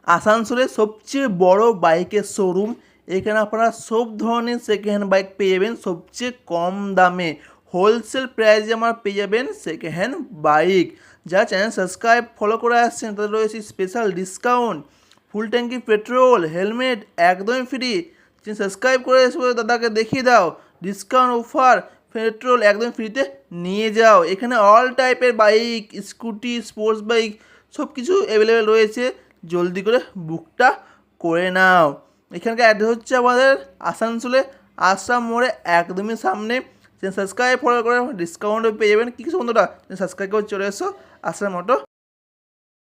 আসানসোলের সবচেয়ে বড় বাইকের শোরুম। এখানে আপনারা সব ধরনের সেকেন্ড হ্যান্ড বাইক পেয়ে যাবেন সবচেয়ে কম দামে। হোলসেল প্রাইসে আমার পেয়ে যাবেন সেকেন্ড হ্যান্ড বাইক। যারা চ্যানেল সাবস্ক্রাইব ফলো করে আসছেন তাদের রয়েছে স্পেশাল ডিসকাউন্ট, ফুল ট্যাঙ্কি পেট্রোল, হেলমেট একদমই ফ্রি। চ্যানেল সাবস্ক্রাইব করে এসে দাদাকে দেখিয়ে দাও, ডিসকাউন্ট অফার, পেট্রোল একদম ফ্রিতে নিয়ে যাও। এখানে অল টাইপের বাইক, স্কুটি, স্পোর্টস বাইক সব কিছু অ্যাভেলেবেল রয়েছে। জলদি করে বুকটা করে নাও। এখানকার অ্যাড্রেস হচ্ছে আমাদের আসানসোলে আসাম মোড়ে একদমই সামনে। সাবস্ক্রাইব ফলো করে ডিসকাউন্টও পেয়ে যাবেন। কিছু বন্ধুরা সাবস্ক্রাইব করে চলে এসো আসাম মোটো।